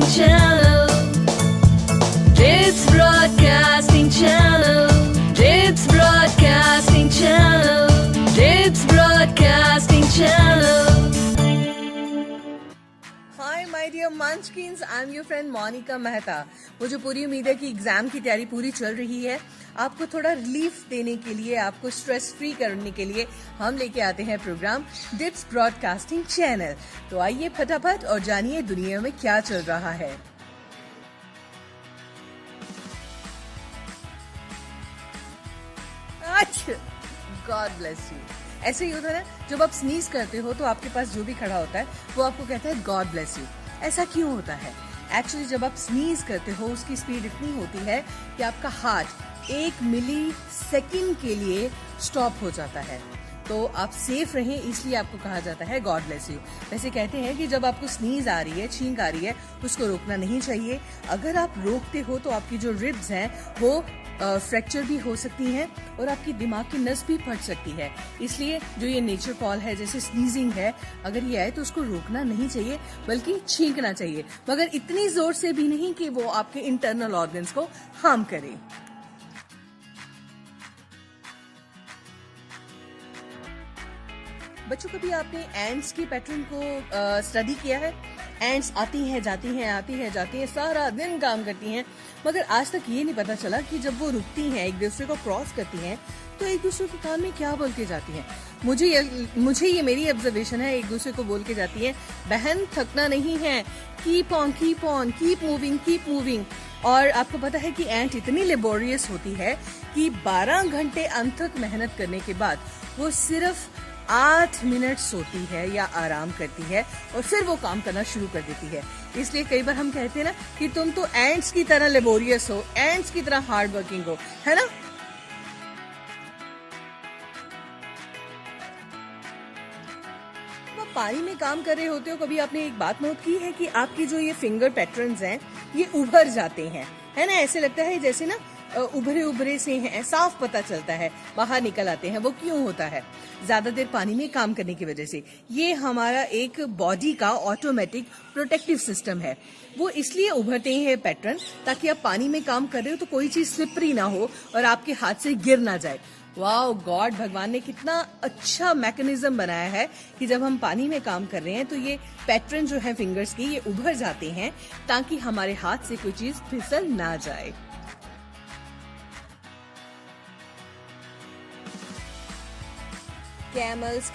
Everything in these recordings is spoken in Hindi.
Channel. It's Broadcasting Channel. It's Broadcasting Channel. It's Broadcasting Channel. Hi my dear munchkins, I am your friend Monica Mehta. मुझे पूरी उम्मीद है कि एग्जाम की तैयारी पूरी चल रही है। आपको थोड़ा रिलीफ देने के लिए, आपको स्ट्रेस फ्री करने के लिए हम लेके आते हैं प्रोग्राम डिट्स ब्रॉडकास्टिंग चैनल। तो आइए फटाफट और जानिए दुनिया में क्या चल रहा है। God bless you. ऐसे ही होता है ना, जब आप स्नीज करते हो तो आपके पास जो भी खड़ा होता है वो आपको कहता है गॉड ब्लेस यू। ऐसा क्यों होता है? एक्चुअली जब आप स्नीज करते हो उसकी स्पीड इतनी होती है कि आपका हार्ट 1 मिली सेकेंड के लिए स्टॉप हो जाता है। तो आप सेफ रहें इसलिए आपको कहा जाता है गॉड ब्लेस यू। वैसे कहते हैं कि जब आपको स्नीज आ रही है, छींक आ रही है, उसको रोकना नहीं चाहिए। अगर आप रोकते हो तो आपकी जो रिब्स हैं वो फ्रैक्चर भी हो सकती हैं और आपकी दिमाग की नस भी फट सकती है। इसलिए जो ये नेचर कॉल है, जैसे स्नीजिंग है, अगर ये आए तो उसको रोकना नहीं चाहिए बल्कि छींकना चाहिए, मगर इतनी जोर से भी नहीं कि वो आपके इंटरनल ऑर्गन्स को हार्म करे। बच्चों, कभी आपने एंड्स के पैटर्न को स्टडी किया है? एंड्स आती हैं जाती हैं, आती हैं जाती हैं, सारा दिन काम करती हैं, मगर आज तक ये नहीं पता चला कि जब वो रुकती हैं, एक दूसरे को क्रॉस करती हैं, तो एक दूसरे के कान में क्या बोल के जाती हैं। मुझे ये मेरी ऑब्जर्वेशन है, एक दूसरे को बोल के जाती हैं, बहन थकना नहीं है, keep on keep on, keep moving keep moving. और आपको पता है कि एंट इतनी लेबोरियस होती है कि 12 घंटे अनथक मेहनत करने के बाद वो सिर्फ 8 मिनट सोती है या आराम करती है और फिर वो काम करना शुरू कर देती है। इसलिए कई बार हम कहते हैं ना कि तुम तो एंट्स की तरह लेबोरियस हो, एंट्स की तरह हार्ड वर्किंग हो, है ना? आप पानी में काम कर रहे होते हो, कभी आपने एक बात नोट की है कि आपकी जो ये फिंगर पैटर्न्स हैं ये उभर जाते हैं, है ना? ऐसे लगता है जैसे ना उभरे उभरे से हैं, साफ पता चलता है, बाहर निकल आते हैं। वो क्यों होता है? ज्यादा देर पानी में काम करने की वजह से। ये हमारा एक बॉडी का ऑटोमेटिक प्रोटेक्टिव सिस्टम है। वो इसलिए उभरते हैं पैटर्न ताकि आप पानी में काम कर रहे हो तो कोई चीज स्लिपरी ना हो और आपके हाथ से गिर ना जाए। वाओ गॉड, भगवान ने कितना अच्छा मैकेनिज्म बनाया है कि जब हम पानी में काम कर रहे हैं तो ये पैटर्न जो है फिंगर्स की, ये उभर जाते हैं ताकि हमारे हाथ से कोई चीज फिसल ना जाए। Camels,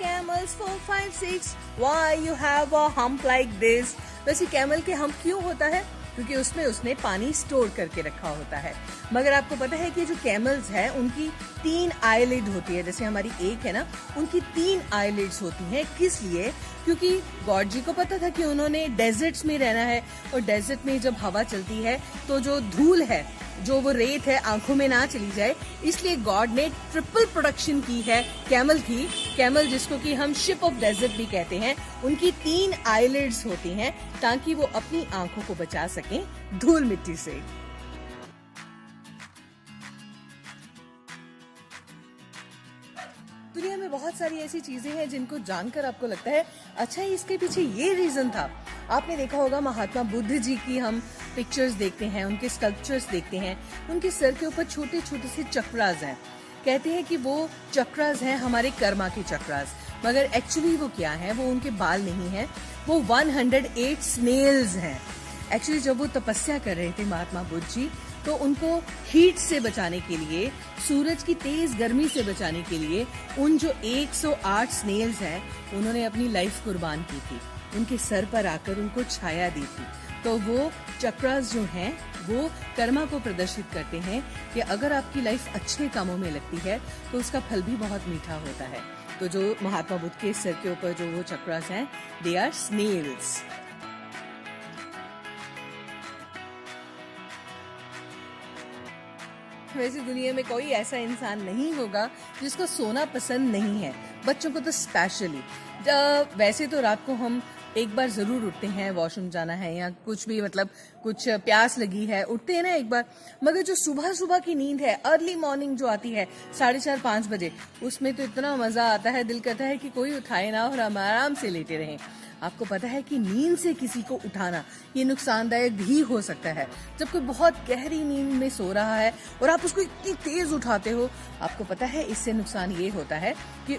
4, 5, 6. Why you have a hump like this? वैसे कैमल के हम्प क्यों होता है? क्योंकि उसने पानी स्टोर करके रखा होता है। मगर आपको पता है कि जो कैमल्स हैं उनकी 3 आईलिड होती है, जैसे हमारी एक है ना, उनकी 3 आईलिड्स होती हैं। किस लिए? क्योंकि गॉड जी को पता था कि उन्होंने डेजर्ट्स में रहना है और डेजर्ट में जब हवा चलती है तो जो धूल है, जो वो रेत है, आंखों में ना चली जाए, इसलिए गॉड ने ट्रिपल प्रोडक्शन की है कैमल की। कैमल जिसको कि हम शिप ऑफ डेजर्ट भी कहते हैं, उनकी 3 आईलिड्स होती हैं ताकि वो अपनी आंखों को बचा सकें धूल मिट्टी से। दुनिया में बहुत सारी ऐसी चीजें हैं जिनको जानकर आपको लगता है अच्छा इसके पीछे ये रीजन था। आपने देखा होगा महात्मा बुद्ध जी की हम पिक्चर्स देखते हैं, उनके स्कल्पचर्स देखते हैं, उनके सर के ऊपर छोटे छोटे से चक्रास हैं। कहते हैं कि वो चक्रास हैं हमारे कर्मा के चक्रास, मगर एक्चुअली वो क्या है? वो उनके बाल नहीं है, वो 108 स्नेल्स हैं। एक्चुअली जब वो तपस्या कर रहे थे महात्मा बुद्ध जी, तो उनको हीट से बचाने के लिए, सूरज की तेज गर्मी से बचाने के लिए, उन जो 108 स्नेल्स हैं उन्होंने अपनी लाइफ कुर्बान की थी, उनके सर पर आकर उनको छाया दी थी। तो वो चक्रास जो हैं वो कर्मा को प्रदर्शित करते हैं कि अगर आपकी लाइफ अच्छे कामों में लगती है तो उसका फल भी बहुत मीठा होता है। तो जो महात्मा बुद्ध के सर के ऊपर जो वो चक्रास हैं, दे आर स्नेल्स। वैसे दुनिया में कोई ऐसा इंसान नहीं होगा जिसको सोना पसंद नहीं है, बच्चों को तो स्पेशली। वैसे तो रात को हम एक बार जरूर उठते हैं, वॉशरूम जाना है या कुछ भी, मतलब कुछ प्यास लगी है, उठते हैं ना एक बार, मगर जो सुबह सुबह की नींद है, अर्ली मॉर्निंग जो आती है 4:30-5 बजे, उसमें तो इतना मजा आता है, दिल करता है कि कोई उठाए ना और हम आराम से लेटे रहें। आपको पता है कि नींद से किसी को उठाना ये नुकसानदायक भी हो सकता है। जब कोई बहुत गहरी नींद में सो रहा है और आप उसको इतनी तेज उठाते हो, आपको पता है इससे नुकसान ये होता है कि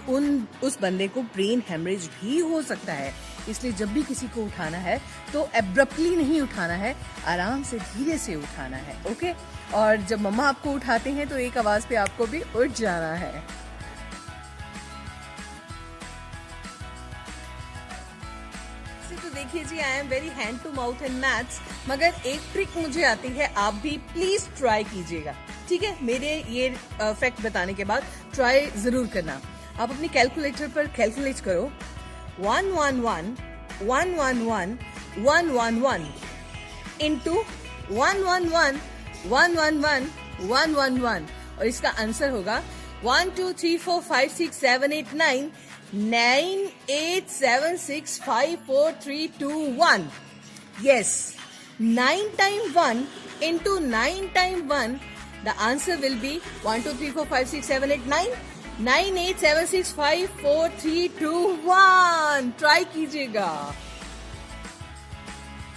उस बंदे को ब्रेन हेमरेज भी हो सकता है। इसलिए जब भी किसी को उठाना है तो एब्रप्टली नहीं उठाना है, आराम से धीरे से उठाना है, ओके। और जब मम्मा आपको उठाते हैं तो एक आवाज पे आपको भी उठ जाना है। तो देखिए जी, I am very hand to mouth in maths, मगर एक ट्रिक मुझे आती है, आप भी प्लीज ट्राई कीजिएगा, ठीक है। मेरे ये फैक्ट बताने के बाद ट्राई जरूर करना। आप अपनी कैलकुलेटर पर कैलकुलेट करो 111 111 111 इंटू 111 111 111 और इसका आंसर होगा 1 2 3 4 5 6 7 8 9 9 8 7 6 5 4 3 2 1. Yes, 9 times 1 into 9 times 1. The answer will be 1 2 3 4 5 6 7 8 9 9 8 7 6 5 4 3 2 1. Try कीजिएगा।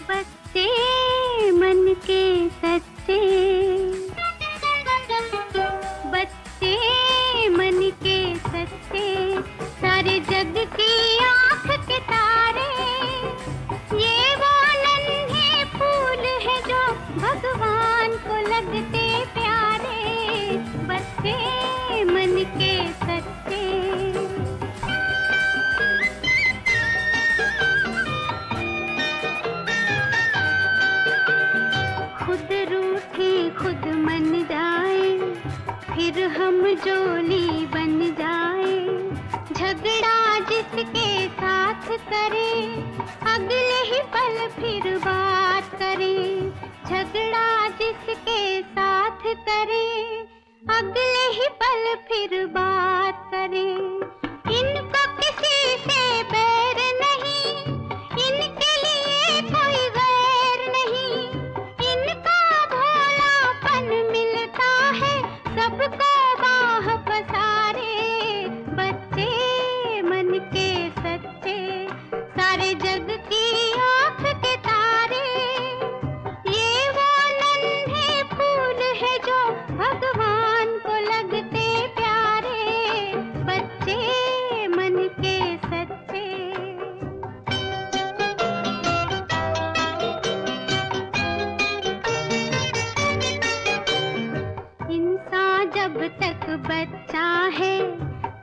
बच्चे मन के सच्चे, बच्चे मन के सच्चे, सारे जग की आँख के तारे, ये वो नन्हे फूल है जो भगवान को लगते प्यारे, बच्चे मन के सच्चे। खुद रूठे खुद मन जाए, फिर हम जोली बन जाए, झगड़ा जिसके साथ करे, अगले ही पल फिर बात करे, झगड़ा जिसके साथ करे, अगले ही पल फिर बात करे। इनको किसी से बैर नहीं, इनके लिए कोई गैर नहीं, इनका भोलापन मिलता है सबको बाह पसारे, बच्चे मन के सच्चे, सारे जग की आँख के तारे, ये वो नन्हे फूल है जो भगवान को लगते प्यारे, बच्चे मन के सच्चे। इंसान जब तक बच्चा है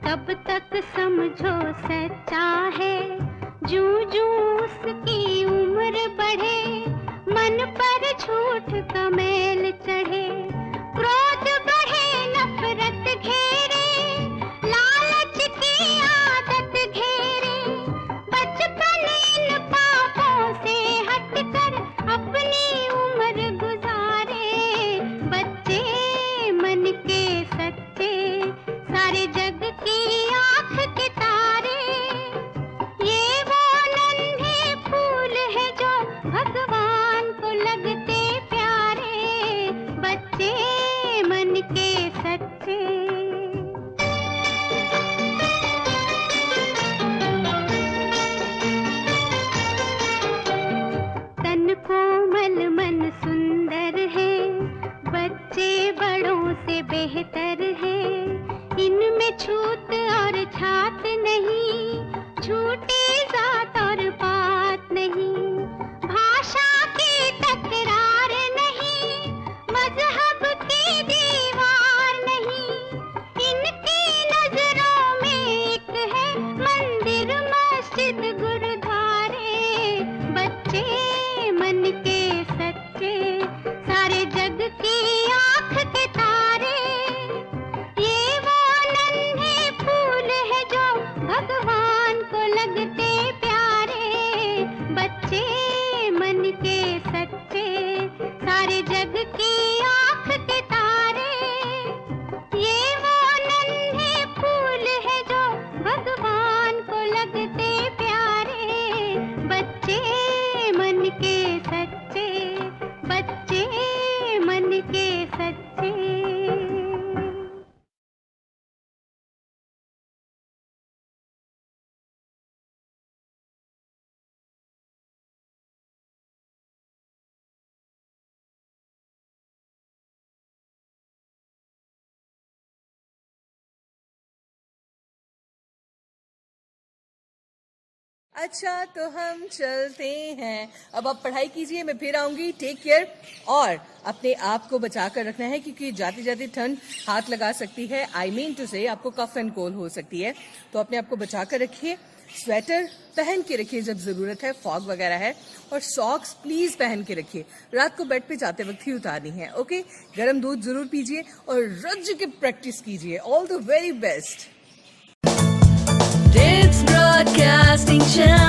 तब तक समझो सच्चा है, जूं जूं उसकी उम्र बढ़े, मन पर झूठ का मैल चढ़े, क्रोध बढ़े नफरत घेरे, लालच की आदत घेरे, बचपन इन पापों से हटकर अपनी उम्र गुजारे, बच्चे मन के सच्चे, सारे जग की आँख के तारे, ये वो नन्हे फूल है जो भगवान को लगते प्यारे, अच्छा तो हम चलते हैं, अब आप पढ़ाई कीजिए, मैं फिर आऊंगी। टेक केयर, और अपने आप को बचा कर रखना है क्योंकि जाते जाते ठंड हाथ लगा सकती है। आई मीन टू से आपको कफ एंड कोल्ड हो सकती है, तो अपने आप को बचा कर रखिए। स्वेटर पहन के रखिए जब जरूरत है, फॉग वगैरह है, और सॉक्स प्लीज पहन के रखिए, रात को बेड पे जाते वक्त ही उतारनी है। ओके, गर्म दूध जरूर पीजिए और रज के प्रैक्टिस कीजिए। All the very best. It's Broadcasting Channel.